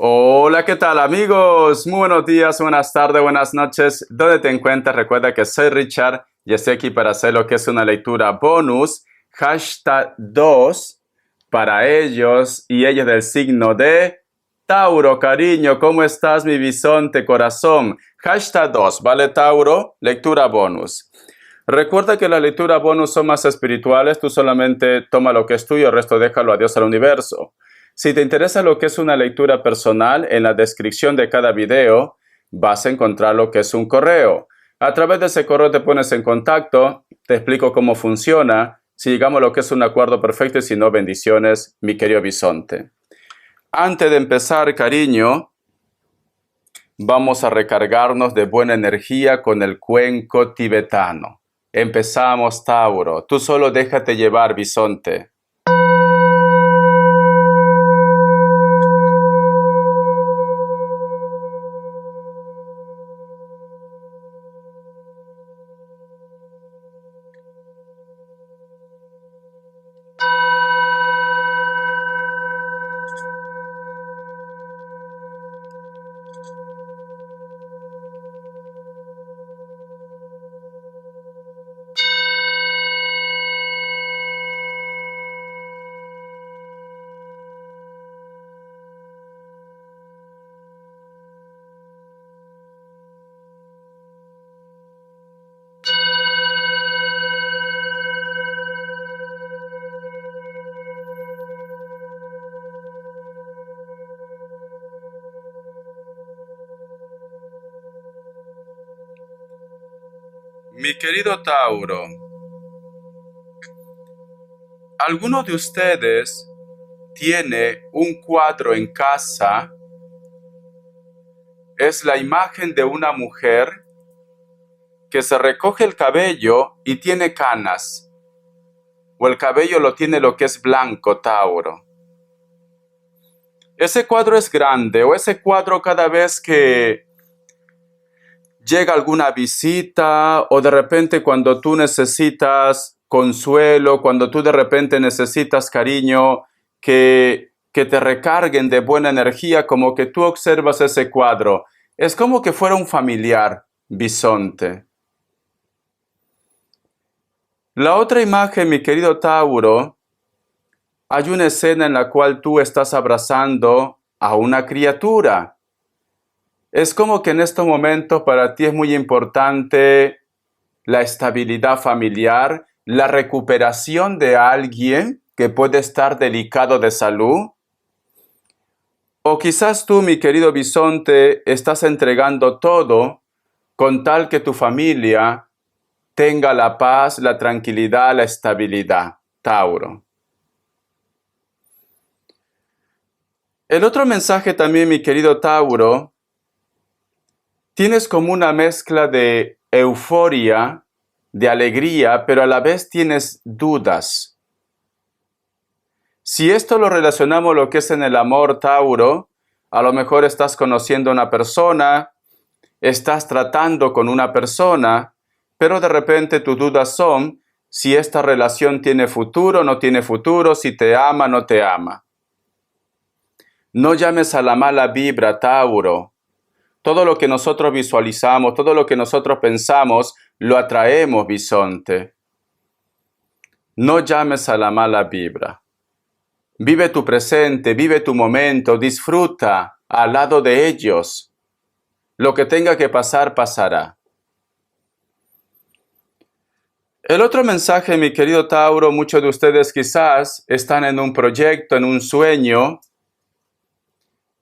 Hola, ¿qué tal amigos? Muy buenos días, buenas tardes, buenas noches. ¿Dónde te encuentras? Recuerda que soy Richard y estoy aquí para hacer lo que es una lectura bonus. Hashtag 2 para ellos y ellos del signo de Tauro, cariño. ¿Cómo estás, mi bisonte corazón? Hashtag 2, ¿vale, Tauro? Lectura bonus. Recuerda que las lecturas bonus son más espirituales. Tú solamente toma lo que es tuyo, el resto déjalo a Dios, al universo. Si te interesa lo que es una lectura personal, en la descripción de cada video vas a encontrar lo que es un correo. A través de ese correo te pones en contacto, te explico cómo funciona, si llegamos a lo que es un acuerdo perfecto y si no, bendiciones, mi querido bisonte. Antes de empezar, cariño, vamos a recargarnos de buena energía con el cuenco tibetano. Empezamos, Tauro. Tú solo déjate llevar, bisonte. Mi querido Tauro, ¿alguno de ustedes tiene un cuadro en casa? Es la imagen de una mujer que se recoge el cabello y tiene canas, o el cabello lo tiene lo que es blanco, Tauro. Ese cuadro es grande, o ese cuadro cada vez que llega alguna visita, o de repente cuando tú necesitas consuelo, cuando tú de repente necesitas cariño, que te recarguen de buena energía, como que tú observas ese cuadro. Es como que fuera un familiar, bisonte. La otra imagen, mi querido Tauro, hay una escena en la cual tú estás abrazando a una criatura. Es como que en estos momentos para ti es muy importante la estabilidad familiar, la recuperación de alguien que puede estar delicado de salud. O quizás tú, mi querido bisonte, estás entregando todo con tal que tu familia tenga la paz, la tranquilidad, la estabilidad, Tauro. El otro mensaje también, mi querido Tauro, tienes como una mezcla de euforia, de alegría, pero a la vez tienes dudas. Si esto lo relacionamos lo que es en el amor, Tauro, a lo mejor estás conociendo a una persona, estás tratando con una persona, pero de repente tus dudas son si esta relación tiene futuro, no tiene futuro, si te ama, no te ama. No llames a la mala vibra, Tauro. Todo lo que nosotros visualizamos, todo lo que nosotros pensamos, lo atraemos, bisonte. No llames a la mala vibra. Vive tu presente, vive tu momento, disfruta al lado de ellos. Lo que tenga que pasar, pasará. El otro mensaje, mi querido Tauro, muchos de ustedes quizás están en un proyecto, en un sueño,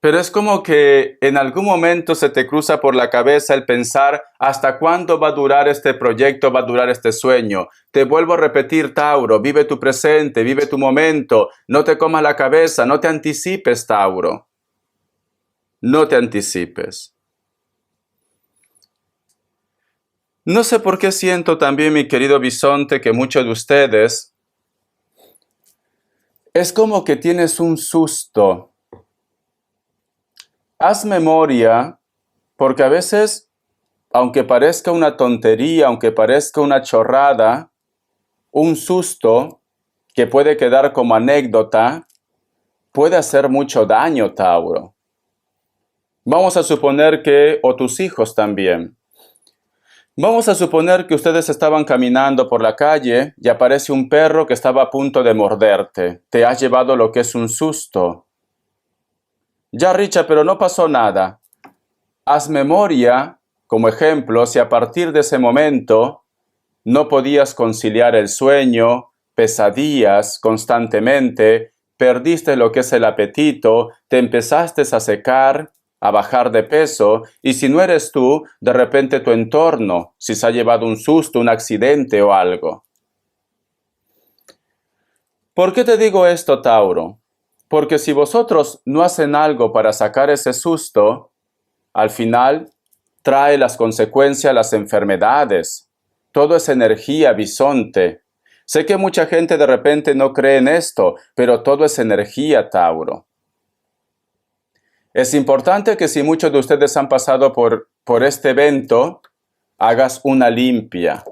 pero es como que en algún momento se te cruza por la cabeza el pensar ¿hasta cuándo va a durar este proyecto, va a durar este sueño? Te vuelvo a repetir, Tauro, vive tu presente, vive tu momento, no te comas la cabeza, no te anticipes, Tauro. No te anticipes. No sé por qué siento también, mi querido bisonte, que muchos de ustedes es como que tienes un susto. Haz memoria, porque a veces, aunque parezca una tontería, aunque parezca una chorrada, un susto que puede quedar como anécdota, puede hacer mucho daño, Tauro. Vamos a suponer que, o tus hijos también. Vamos a suponer que ustedes estaban caminando por la calle y aparece un perro que estaba a punto de morderte. Te has llevado lo que es un susto. Ya, Richard, pero no pasó nada. Haz memoria, como ejemplo, si a partir de ese momento no podías conciliar el sueño, pesadillas constantemente, perdiste lo que es el apetito, te empezaste a secar, a bajar de peso, y si no eres tú, de repente tu entorno, si se ha llevado un susto, un accidente o algo. ¿Por qué te digo esto, Tauro? Porque si vosotros no hacen algo para sacar ese susto, al final trae las consecuencias, las enfermedades. Todo es energía, bisonte. Sé que mucha gente de repente no cree en esto, pero todo es energía, Tauro. Es importante que si muchos de ustedes han pasado por este evento, hagas una limpia.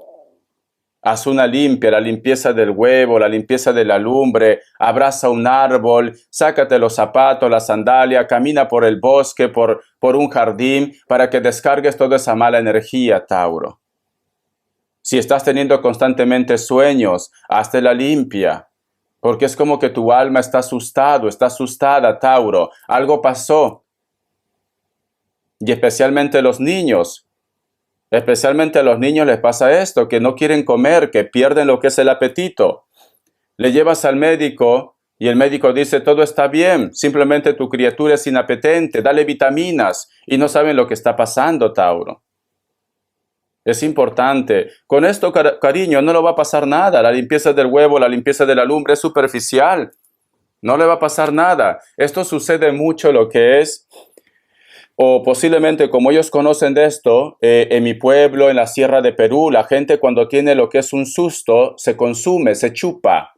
Haz una limpia, la limpieza del huevo, la limpieza de la lumbre, abraza un árbol, sácate los zapatos, la sandalia, camina por el bosque, por un jardín, para que descargues toda esa mala energía, Tauro. Si estás teniendo constantemente sueños, hazte la limpia, porque es como que tu alma está asustada, Tauro. Algo pasó. Y especialmente a los niños les pasa esto, que no quieren comer, que pierden lo que es el apetito. Le llevas al médico y el médico dice, todo está bien, simplemente tu criatura es inapetente, dale vitaminas, y no saben lo que está pasando, Tauro. Es importante. Con esto, cariño, no le va a pasar nada. La limpieza del huevo, la limpieza de la lumbre es superficial. No le va a pasar nada. Esto sucede mucho lo que es, o posiblemente como ellos conocen de esto, en mi pueblo, en la Sierra de Perú, la gente cuando tiene lo que es un susto, se consume, se chupa,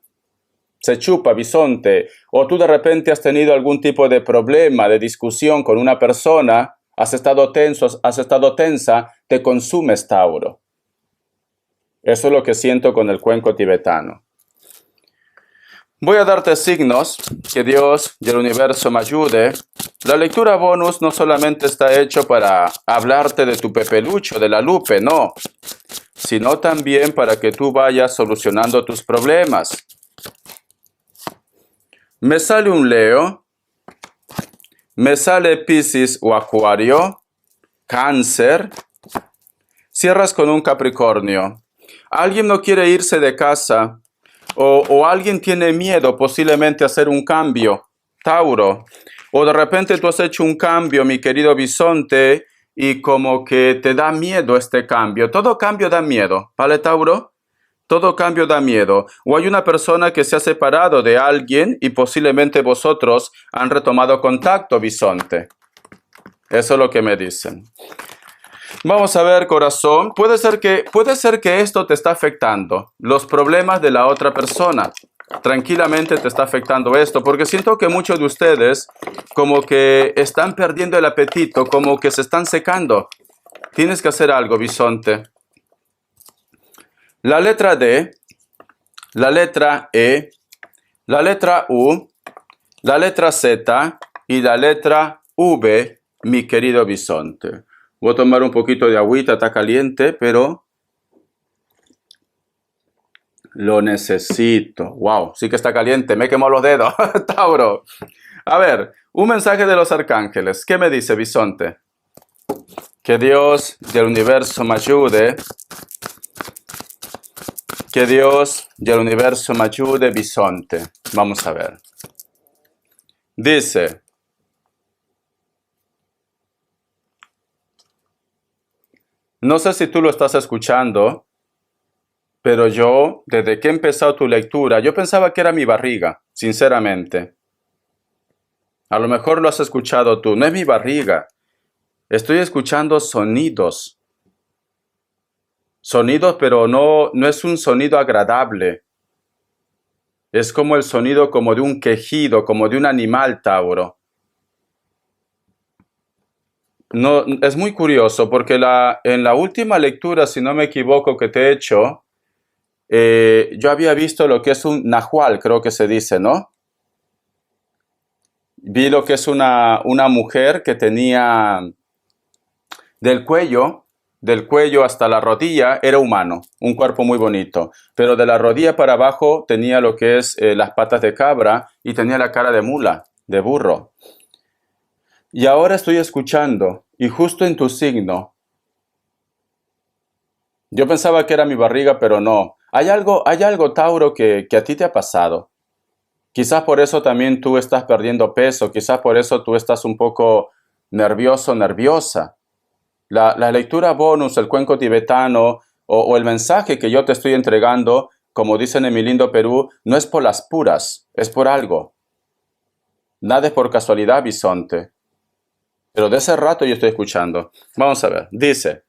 bisonte. O tú de repente has tenido algún tipo de problema, de discusión con una persona, has estado tenso, has estado tensa, te consumes, Tauro. Eso es lo que siento con el cuenco tibetano. Voy a darte signos, que Dios y el universo me ayude. La lectura bonus no solamente está hecho para hablarte de tu pepelucho, de la Lupe, no, sino también para que tú vayas solucionando tus problemas. Me sale un Leo, me sale Piscis o Acuario, Cáncer, cierras con un Capricornio. Alguien no quiere irse de casa o alguien tiene miedo posiblemente a hacer un cambio, Tauro. O de repente tú has hecho un cambio, mi querido bisonte, y como que te da miedo este cambio. Todo cambio da miedo, ¿vale, Tauro? Todo cambio da miedo. O hay una persona que se ha separado de alguien y posiblemente vosotros han retomado contacto, bisonte. Eso es lo que me dicen. Vamos a ver, corazón. Puede ser que esto te está afectando. Los problemas de la otra persona. Tranquilamente te está afectando esto, porque siento que muchos de ustedes como que están perdiendo el apetito, como que se están secando. Tienes que hacer algo, bisonte. La letra D, la letra E, la letra U, la letra Z y la letra V, mi querido bisonte. Voy a tomar un poquito de agüita, está caliente, pero lo necesito. Wow, sí que está caliente, me quemó los dedos, Tauro. A ver, un mensaje de los arcángeles. ¿Qué me dice, bisonte? Que Dios del universo me ayude. Que Dios del universo me ayude, bisonte. Vamos a ver. Dice, no sé si tú lo estás escuchando, pero yo, desde que he empezado tu lectura, yo pensaba que era mi barriga, sinceramente. A lo mejor lo has escuchado tú, no es mi barriga. Estoy escuchando sonidos. Sonidos, pero no es un sonido agradable. Es como el sonido como de un quejido, como de un animal, Tauro. No, es muy curioso porque en la última lectura, si no me equivoco, que te he hecho, yo había visto lo que es un nahual, creo que se dice, ¿no? Vi lo que es una mujer que tenía del cuello hasta la rodilla, era humano, un cuerpo muy bonito. Pero de la rodilla para abajo tenía lo que es las patas de cabra y tenía la cara de mula, de burro. Y ahora estoy escuchando, y justo en tu signo, yo pensaba que era mi barriga, pero no. Hay algo, Tauro, que a ti te ha pasado. Quizás por eso también tú estás perdiendo peso, quizás por eso tú estás un poco nervioso, nerviosa. La lectura bonus, el cuenco tibetano o el mensaje que yo te estoy entregando, como dicen en mi lindo Perú, no es por las puras, es por algo. Nada es por casualidad, bisonte. Pero de ese rato yo estoy escuchando. Vamos a ver. Dice,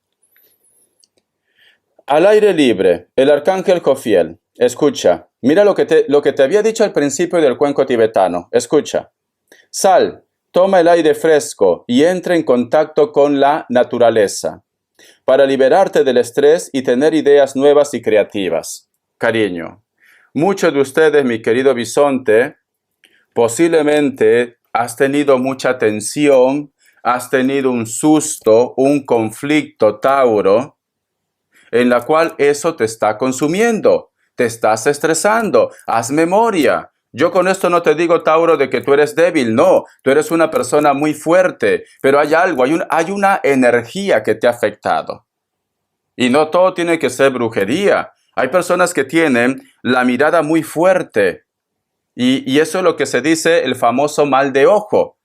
al aire libre, el arcángel Jofiel. Escucha, mira lo que te había dicho al principio del cuenco tibetano. Escucha. Sal, toma el aire fresco y entra en contacto con la naturaleza para liberarte del estrés y tener ideas nuevas y creativas. Cariño, muchos de ustedes, mi querido bisonte, posiblemente has tenido mucha tensión, has tenido un susto, un conflicto, Tauro, en la cual eso te está consumiendo, te estás estresando. Haz memoria. Yo con esto no te digo, Tauro, de que tú eres débil, no, tú eres una persona muy fuerte, pero hay algo, hay una energía que te ha afectado. Y no todo tiene que ser brujería. Hay personas que tienen la mirada muy fuerte y eso es lo que se dice el famoso mal de ojo.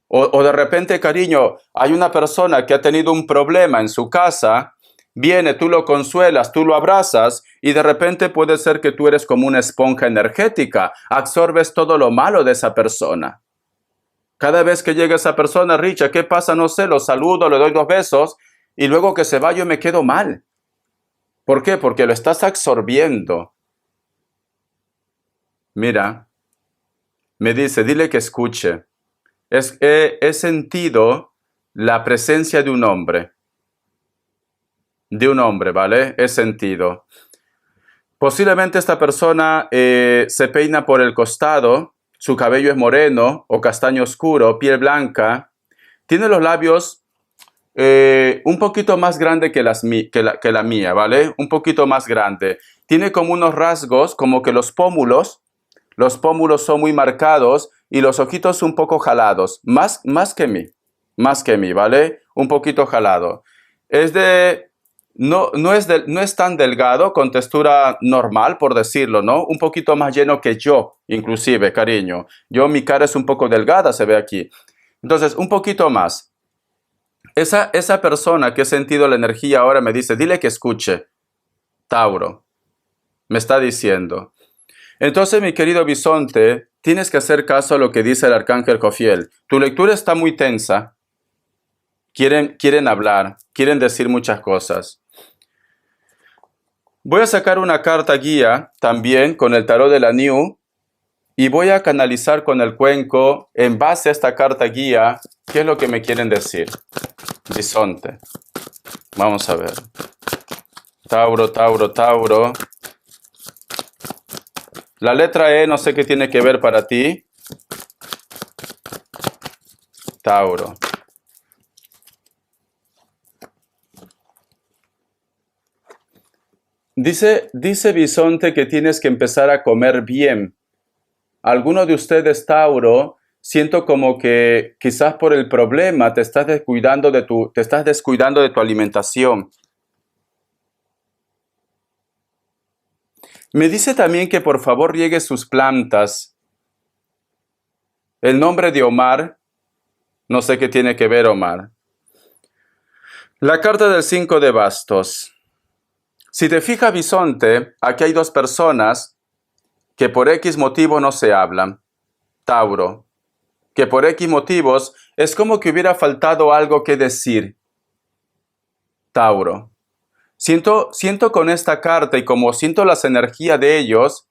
O de repente, cariño, hay una persona que ha tenido un problema en su casa, viene, tú lo consuelas, tú lo abrazas y de repente puede ser que tú eres como una esponja energética, absorbes todo lo malo de esa persona. Cada vez que llega esa persona, Richa, ¿qué pasa? No sé, lo saludo, le doy 2 besos y luego que se va yo me quedo mal. ¿Por qué? Porque lo estás absorbiendo. Mira, me dice, dile que escuche. He sentido la presencia de un hombre. ¿Vale? He sentido. Posiblemente esta persona se peina por el costado, su cabello es moreno o castaño oscuro, piel blanca, tiene los labios un poquito más grande que la mía, ¿vale? Un poquito más grande. Tiene como unos rasgos, como que los pómulos son muy marcados y los ojitos un poco jalados, más que mí, ¿vale? Un poquito jalado. No es tan delgado, con textura normal, por decirlo, ¿no? Un poquito más lleno que yo, inclusive, cariño. Mi cara es un poco delgada, se ve aquí. Entonces, un poquito más. Esa persona que ha sentido la energía ahora me dice, dile que escuche. Tauro, me está diciendo. Entonces, mi querido bisonte, tienes que hacer caso a lo que dice el arcángel Jofiel. Tu lectura está muy tensa. Quieren hablar, quieren decir muchas cosas. Voy a sacar una carta guía también con el tarot de la New y voy a canalizar con el cuenco en base a esta carta guía qué es lo que me quieren decir. Bisonte. Vamos a ver. Tauro, Tauro, Tauro. La letra E no sé qué tiene que ver para ti. Tauro. Dice Bisonte que tienes que empezar a comer bien. Alguno de ustedes, Tauro, siento como que quizás por el problema te estás descuidando de tu alimentación. Me dice también que por favor riegue sus plantas. El nombre de Omar, no sé qué tiene que ver Omar. La carta del 5 de bastos. Si te fijas, Bisonte, aquí hay 2 personas que por X motivo no se hablan. Tauro, que por X motivos es como que hubiera faltado algo que decir. Tauro, siento con esta carta y como siento las energías de ellos,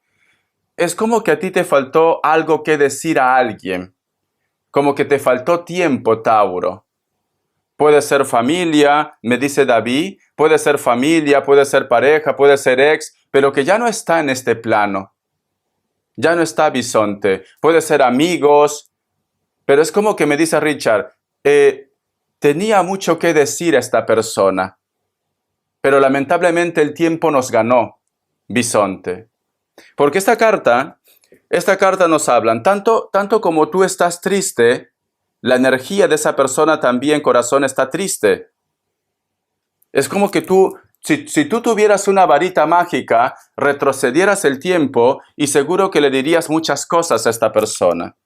es como que a ti te faltó algo que decir a alguien. Como que te faltó tiempo, Tauro. Puede ser familia, me dice David, puede ser familia, puede ser pareja, puede ser ex, pero que ya no está en este plano. ya no está Bisonte. Puede ser amigos, pero es como que me dice Richard, tenía mucho que decir esta persona, pero lamentablemente el tiempo nos ganó, Bisonte. Porque esta carta nos habla, tanto como tú estás triste, la energía de esa persona también, corazón, está triste. Es como que si tú tuvieras una varita mágica, retrocedieras el tiempo y seguro que le dirías muchas cosas a esta persona.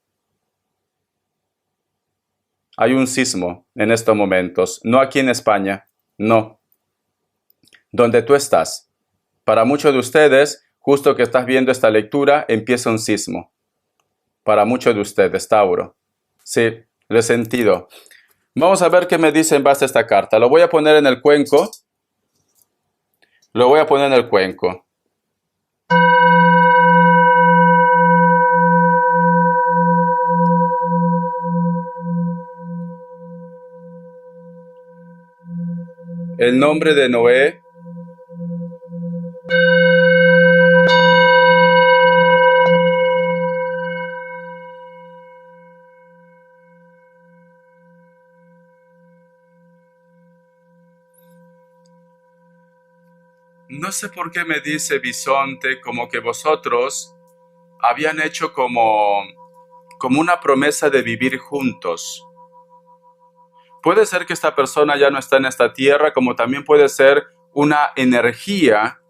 Hay un sismo en estos momentos, no aquí en España, no. Donde tú estás. Para muchos de ustedes, justo que estás viendo esta lectura, empieza un sismo. Para muchos de ustedes, Tauro. Sí, lo he sentido. Vamos a ver qué me dice en base a esta carta. Lo voy a poner en el cuenco. Lo voy a poner en el cuenco. El nombre de Noé. No sé por qué me dice Bisonte como que vosotros habían hecho como una promesa de vivir juntos. Puede ser que esta persona ya no está en esta tierra, como también puede ser una energía,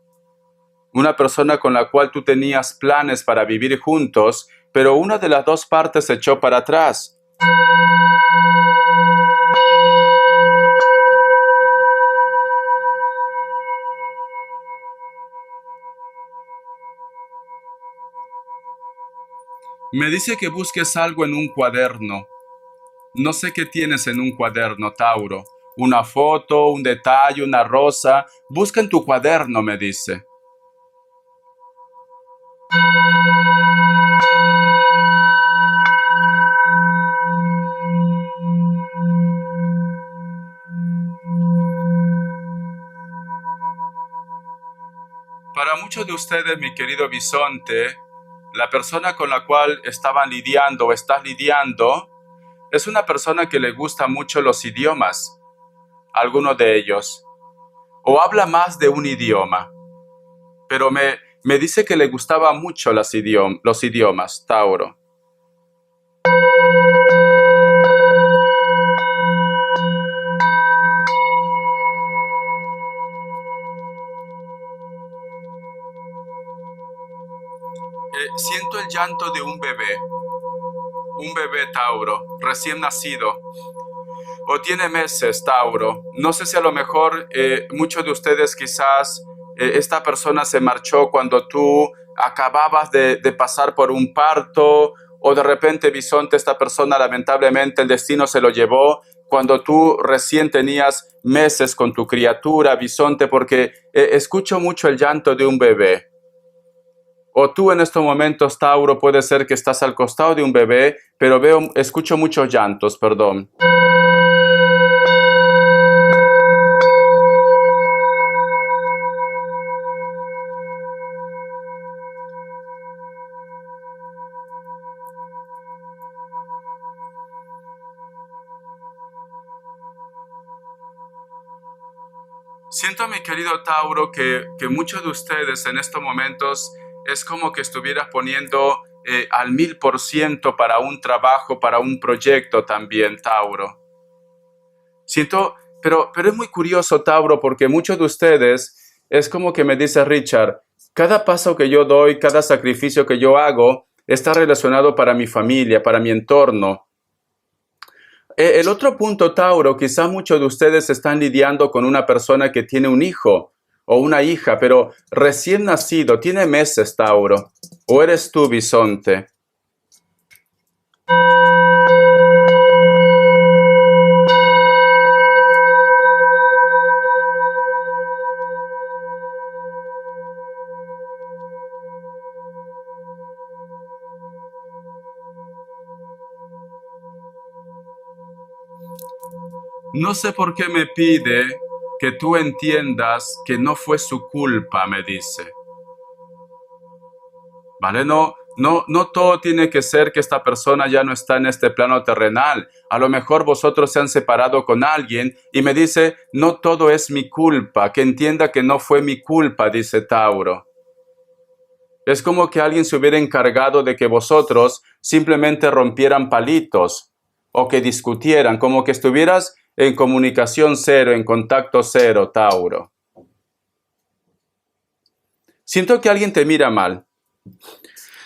una persona con la cual tú tenías planes para vivir juntos, pero una de las dos partes se echó para atrás. Me dice que busques algo en un cuaderno. No sé qué tienes en un cuaderno, Tauro. Una foto, un detalle, una rosa. Busca en tu cuaderno, me dice. Para muchos de ustedes, mi querido Bisonte, la persona con la cual estaban lidiando o estás lidiando es una persona que le gusta mucho los idiomas, algunos de ellos, o habla más de un idioma, pero me dice que le gustaba mucho los idiomas, Tauro. Siento el llanto de un bebé Tauro, recién nacido, o tiene meses, Tauro. No sé si a lo mejor muchos de ustedes quizás esta persona se marchó cuando tú acababas de pasar por un parto, o de repente, Bisonte, esta persona lamentablemente el destino se lo llevó cuando tú recién tenías meses con tu criatura, Bisonte, porque escucho mucho el llanto de un bebé. O tú en estos momentos, Tauro, puede ser que estás al costado de un bebé, pero escucho muchos llantos, perdón. Siento, mi querido Tauro, que muchos de ustedes en estos momentos es como que estuvieras poniendo al 1000% para un trabajo, para un proyecto también, Tauro. Siento, pero es muy curioso, Tauro, porque muchos de ustedes es como que me dice Richard, cada paso que yo doy, cada sacrificio que yo hago, está relacionado para mi familia, para mi entorno. El otro punto, Tauro, quizá muchos de ustedes están lidiando con una persona que tiene un hijo o una hija, pero recién nacido, tiene meses, Tauro. ¿O eres tú, Bisonte? No sé por qué me pide que tú entiendas que no fue su culpa, me dice. ¿Vale? No No, no todo tiene que ser que esta persona ya no está en este plano terrenal. A lo mejor vosotros se han separado con alguien y me dice, no todo es mi culpa, que entienda que no fue mi culpa, dice Tauro. Es como que alguien se hubiera encargado de que vosotros simplemente rompieran palitos o que discutieran, como que estuvieras en comunicación cero, en contacto cero, Tauro. Siento que alguien te mira mal.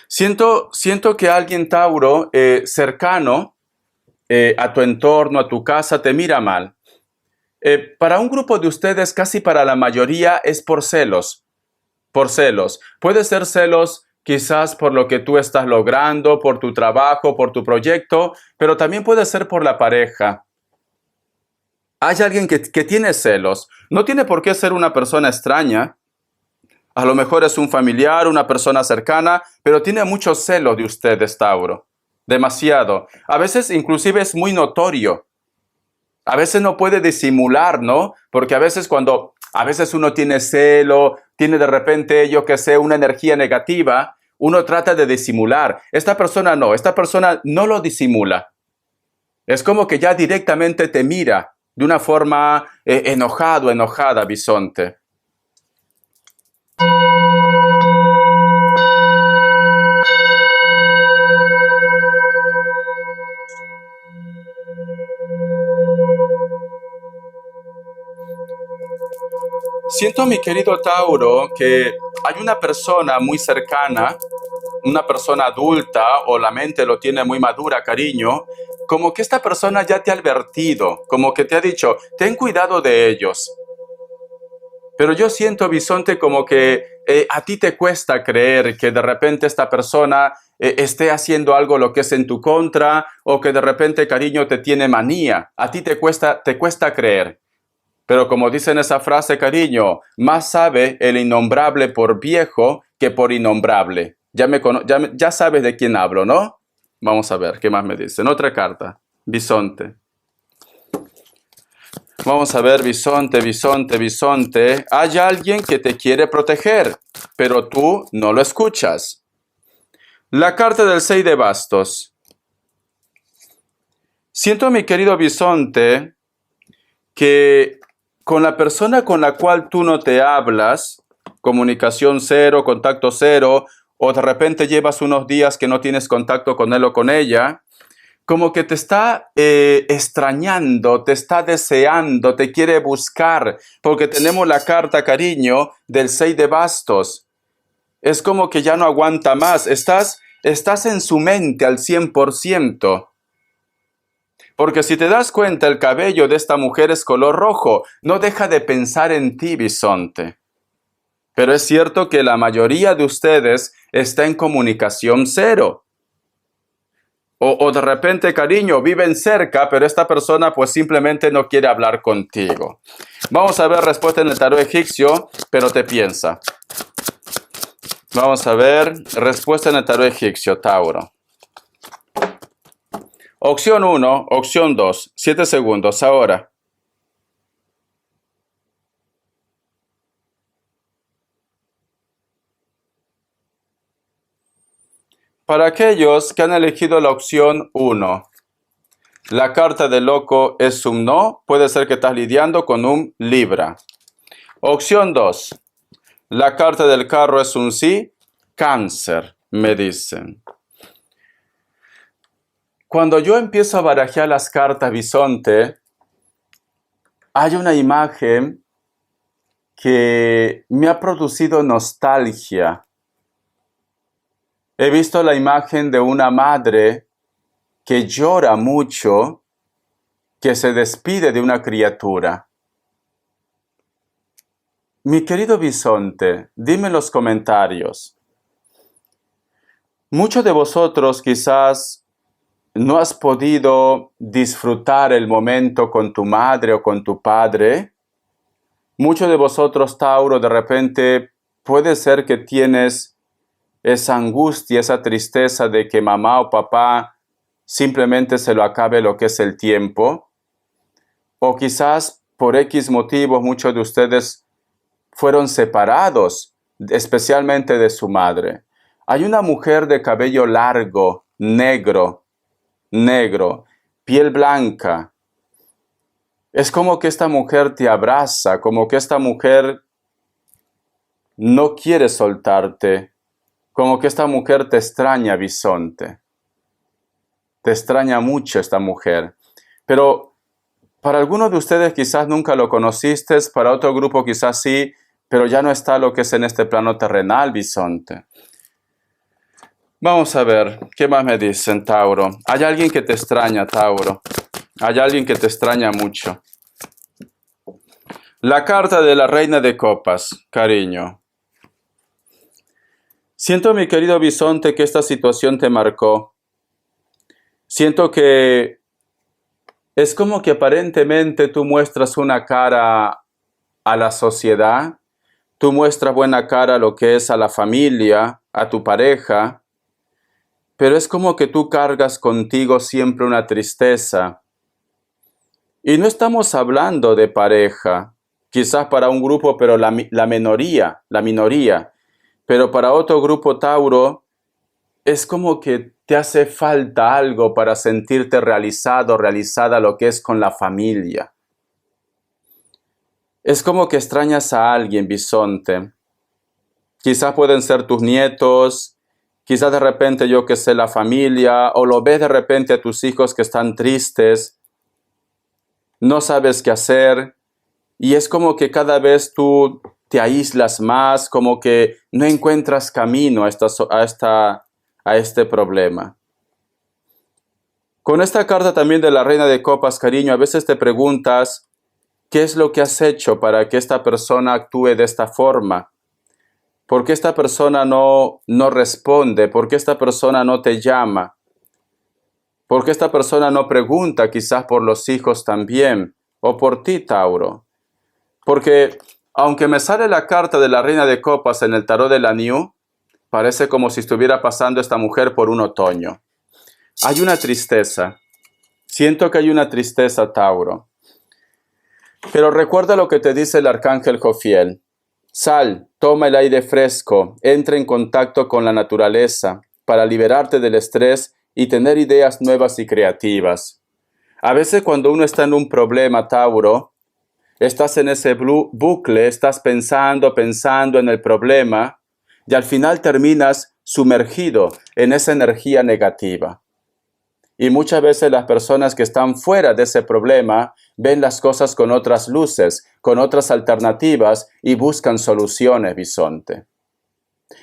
Siento que alguien, Tauro, cercano a tu entorno, a tu casa, te mira mal. Para un grupo de ustedes, casi para la mayoría, es por celos. Por celos. Puede ser celos quizás por lo que tú estás logrando, por tu trabajo, por tu proyecto, pero también puede ser por la pareja. Hay alguien que tiene celos. No tiene por qué ser una persona extraña. A lo mejor es un familiar, una persona cercana, pero tiene mucho celo de ustedes, Tauro. Demasiado. A veces inclusive es muy notorio. A veces no puede disimular, ¿no? Porque a veces uno tiene celo, tiene de repente, yo que sé, una energía negativa, uno trata de disimular. Esta persona no lo disimula. Es como que ya directamente te mira de una forma enojada, bisonte. Siento, mi querido Tauro, que hay una persona muy cercana, una persona adulta o la mente lo tiene muy madura, cariño, como que esta persona ya te ha advertido, como que te ha dicho, ten cuidado de ellos. Pero yo siento, bisonte, como que a ti te cuesta creer que de repente esta persona esté haciendo algo lo que es en tu contra o que de repente, cariño, te tiene manía. A ti te cuesta creer. Pero como dicen esa frase, cariño, más sabe el innombrable por viejo que por innombrable. Ya sabes de quién hablo, ¿no? Vamos a ver, ¿qué más me dicen? Otra carta, bisonte. Vamos a ver, bisonte, bisonte, bisonte. Hay alguien que te quiere proteger, pero tú no lo escuchas. La carta del 6 de bastos. Siento, mi querido bisonte, que con la persona con la cual tú no te hablas, comunicación cero, contacto cero, o de repente llevas unos días que no tienes contacto con él o con ella, como que te está extrañando, te está deseando, te quiere buscar, porque tenemos la carta, cariño, del 6 de bastos. Es como que ya no aguanta más, estás en su mente al 100%. Porque si te das cuenta, el cabello de esta mujer es color rojo, no deja de pensar en ti, bisonte. Pero es cierto que la mayoría de ustedes está en comunicación cero. O de repente, cariño, viven cerca, pero esta persona pues simplemente no quiere hablar contigo. Vamos a ver respuesta en el tarot egipcio, pero te piensa. Vamos a ver respuesta en el tarot egipcio, Tauro. Opción 1, opción 2, 7 segundos, ahora. Para aquellos que han elegido la opción 1, la carta del loco es un no, puede ser que estás lidiando con un Libra. Opción 2, la carta del carro es un sí, Cáncer, me dicen. Cuando yo empiezo a barajear las cartas, bisonte, hay una imagen que me ha producido nostalgia. He visto la imagen de una madre que llora mucho, que se despide de una criatura. Mi querido bisonte, dime en los comentarios. Muchos de vosotros quizás no has podido disfrutar el momento con tu madre o con tu padre. Muchos de vosotros, Tauro, de repente puede ser que tienes esa angustia, esa tristeza de que mamá o papá simplemente se lo acabe lo que es el tiempo. O quizás por X motivos muchos de ustedes fueron separados, especialmente de su madre. Hay una mujer de cabello largo, negro, piel blanca. Es como que esta mujer te abraza, como que esta mujer no quiere soltarte, como que esta mujer te extraña, bisonte. Te extraña mucho esta mujer. Pero para algunos de ustedes quizás nunca lo conociste, para otro grupo quizás sí, pero ya no está lo que es en este plano terrenal, bisonte. Vamos a ver, ¿qué más me dicen, Tauro? Hay alguien que te extraña, Tauro. Hay alguien que te extraña mucho. La carta de la Reina de Copas, cariño. Siento, mi querido bisonte, que esta situación te marcó. Siento que es como que aparentemente tú muestras una cara a la sociedad, tú muestras buena cara a lo que es a la familia, a tu pareja, pero es como que tú cargas contigo siempre una tristeza. Y no estamos hablando de pareja, quizás para un grupo, pero la minoría, pero para otro grupo, Tauro, es como que te hace falta algo para sentirte realizado, realizada lo que es con la familia. Es como que extrañas a alguien, bisonte. Quizás pueden ser tus nietos, quizás de repente yo que sé, la familia, o lo ves de repente a tus hijos que están tristes, no sabes qué hacer, y es como que cada vez tú te aíslas más, como que no encuentras camino a este problema. Con esta carta también de la Reina de Copas, cariño, a veces te preguntas, ¿qué es lo que has hecho para que esta persona actúe de esta forma? ¿Por qué esta persona no responde? ¿Por qué esta persona no te llama? ¿Por qué esta persona no pregunta quizás por los hijos también? O por ti, Tauro. Porque aunque me sale la carta de la Reina de Copas en el tarot de la New, parece como si estuviera pasando esta mujer por un otoño. Hay una tristeza. Siento que hay una tristeza, Tauro. Pero recuerda lo que te dice el arcángel Jofiel. Sal, toma el aire fresco, entra en contacto con la naturaleza para liberarte del estrés y tener ideas nuevas y creativas. A veces cuando uno está en un problema, Tauro, estás en ese bucle, estás pensando en el problema y al final terminas sumergido en esa energía negativa. Y muchas veces las personas que están fuera de ese problema ven las cosas con otras luces, con otras alternativas y buscan soluciones, bisonte.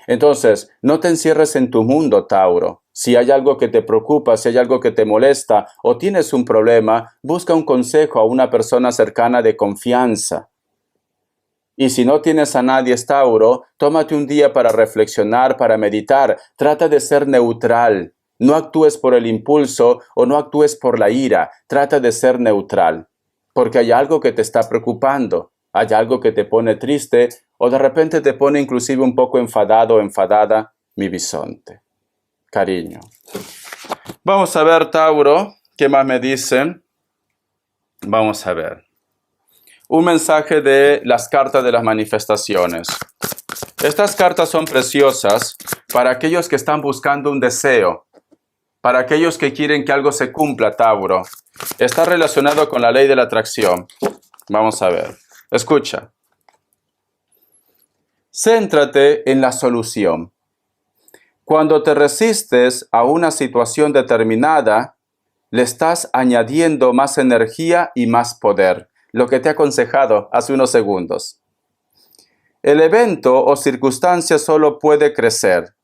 Entonces, no te encierres en tu mundo, Tauro. Si hay algo que te preocupa, si hay algo que te molesta o tienes un problema, busca un consejo a una persona cercana de confianza. Y si no tienes a nadie, Tauro, tómate un día para reflexionar, para meditar. Trata de ser neutral. No actúes por el impulso o no actúes por la ira. Trata de ser neutral. Porque hay algo que te está preocupando. Hay algo que te pone triste o de repente te pone inclusive un poco enfadado o enfadada, mi bisonte. Cariño. Vamos a ver, Tauro, ¿qué más me dicen? Vamos a ver. Un mensaje de las cartas de las manifestaciones. Estas cartas son preciosas para aquellos que están buscando un deseo, para aquellos que quieren que algo se cumpla, Tauro. Está relacionado con la ley de la atracción. Vamos a ver. Escucha. Céntrate en la solución. Cuando te resistes a una situación determinada, le estás añadiendo más energía y más poder. Lo que te he aconsejado hace unos segundos. El evento o circunstancia solo puede crecer,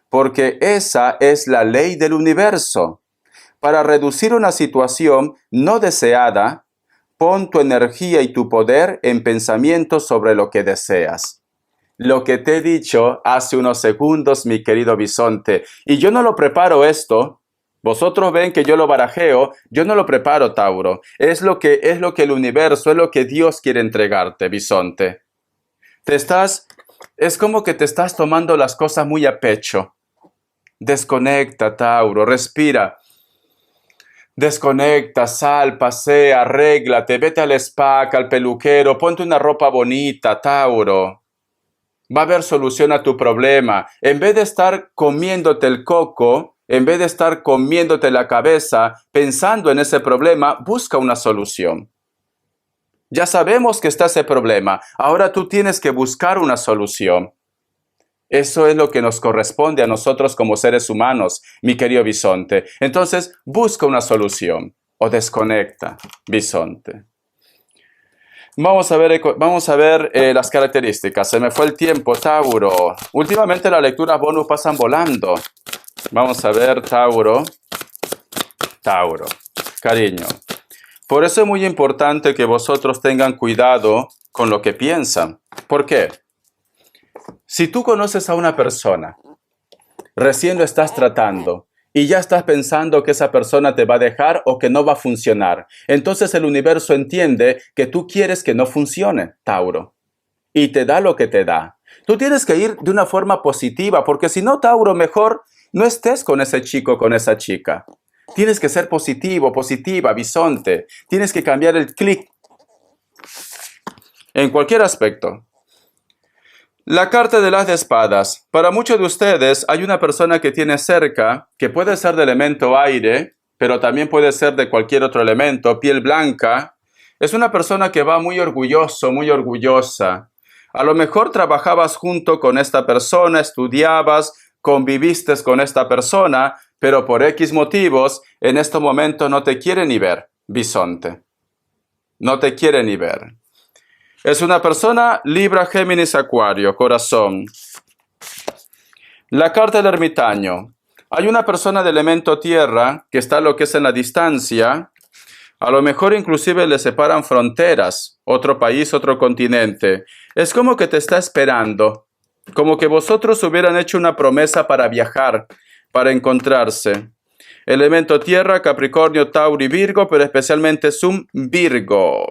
porque esa es la ley del universo. Para reducir una situación no deseada, pon tu energía y tu poder en pensamiento sobre lo que deseas. Lo que te he dicho hace unos segundos, mi querido bisonte, y yo no lo preparo esto. Vosotros ven que yo lo barajeo, yo no lo preparo, Tauro. Es lo que el universo, es lo que Dios quiere entregarte, bisonte. Es como que te estás tomando las cosas muy a pecho. Desconecta, Tauro, respira. Desconecta, sal, pasea, arréglate, vete al spa, al peluquero, ponte una ropa bonita, Tauro. Va a haber solución a tu problema. En vez de estar comiéndote el coco, en vez de estar comiéndote la cabeza, pensando en ese problema, busca una solución. Ya sabemos que está ese problema. Ahora tú tienes que buscar una solución. Eso es lo que nos corresponde a nosotros como seres humanos, mi querido bisonte. Entonces, busca una solución o desconecta, bisonte. Vamos a ver las características. Se me fue el tiempo, Tauro. Últimamente las lecturas bonus pasan volando. Vamos a ver, Tauro. Tauro, cariño. Por eso es muy importante que vosotros tengan cuidado con lo que piensan. ¿Por qué? Si tú conoces a una persona, recién lo estás tratando y ya estás pensando que esa persona te va a dejar o que no va a funcionar, entonces el universo entiende que tú quieres que no funcione, Tauro, y te da lo que te da. Tú tienes que ir de una forma positiva, porque si no, Tauro, mejor no estés con ese chico, con esa chica. Tienes que ser positivo, positiva, bisonte. Tienes que cambiar el clic en cualquier aspecto. La carta de las de espadas. Para muchos de ustedes hay una persona que tiene cerca, que puede ser de elemento aire, pero también puede ser de cualquier otro elemento, piel blanca. Es una persona que va muy orgulloso, muy orgullosa. A lo mejor trabajabas junto con esta persona, estudiabas, conviviste con esta persona, pero por X motivos, en este momento no te quiere ni ver, bisonte. No te quiere ni ver. Es una persona Libra, Géminis, Acuario, corazón. La carta del ermitaño. Hay una persona de elemento tierra que está lo que es en la distancia. A lo mejor inclusive le separan fronteras, otro país, otro continente. Es como que te está esperando. Como que vosotros hubieran hecho una promesa para viajar, para encontrarse. Elemento tierra, Capricornio, Tauro y Virgo, pero especialmente es un Virgo.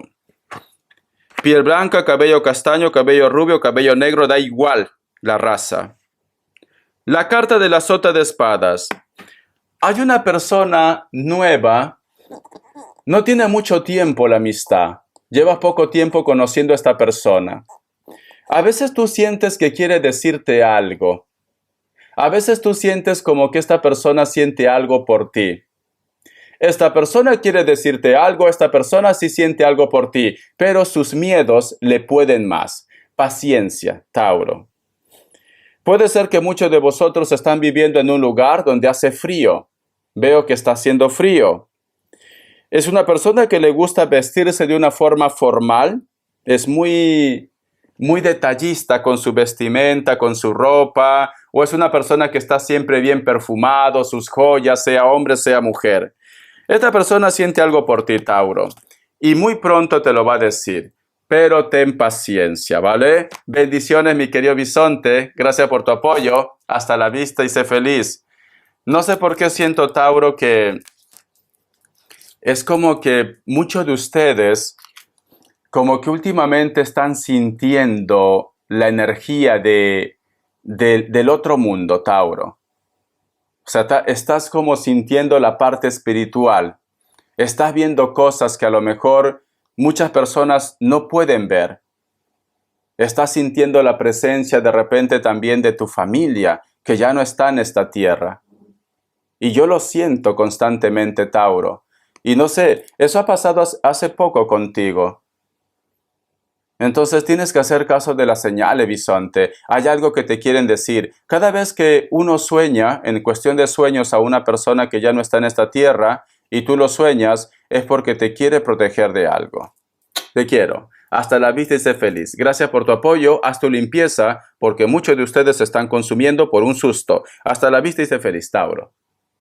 Piel blanca, cabello castaño, cabello rubio, cabello negro, da igual la raza. La carta de la sota de espadas. Hay una persona nueva, no tiene mucho tiempo la amistad, llevas poco tiempo conociendo a esta persona. A veces tú sientes que quiere decirte algo. A veces tú sientes como que esta persona siente algo por ti. Esta persona quiere decirte algo, esta persona sí siente algo por ti, pero sus miedos le pueden más. Paciencia, Tauro. Puede ser que muchos de vosotros están viviendo en un lugar donde hace frío. Veo que está haciendo frío. Es una persona que le gusta vestirse de una forma formal. Es muy detallista con su vestimenta, con su ropa. O es una persona que está siempre bien perfumado, sus joyas, sea hombre, sea mujer. Esta persona siente algo por ti, Tauro, y muy pronto te lo va a decir, pero ten paciencia, ¿vale? Bendiciones, mi querido bisonte, gracias por tu apoyo, hasta la vista y sé feliz. No sé por qué siento, Tauro, que es como que muchos de ustedes, como que últimamente están sintiendo la energía del otro mundo, Tauro. O sea, estás como sintiendo la parte espiritual. Estás viendo cosas que a lo mejor muchas personas no pueden ver. Estás sintiendo la presencia de repente también de tu familia, que ya no está en esta tierra. Y yo lo siento constantemente, Tauro. Y no sé, eso ha pasado hace poco contigo. Entonces tienes que hacer caso de las señales, bisonte. Hay algo que te quieren decir. Cada vez que uno sueña, en cuestión de sueños, a una persona que ya no está en esta tierra, y tú lo sueñas, es porque te quiere proteger de algo. Te quiero. Hasta la vista y sé feliz. Gracias por tu apoyo. Haz tu limpieza, porque muchos de ustedes se están consumiendo por un susto. Hasta la vista y sé feliz, Tauro.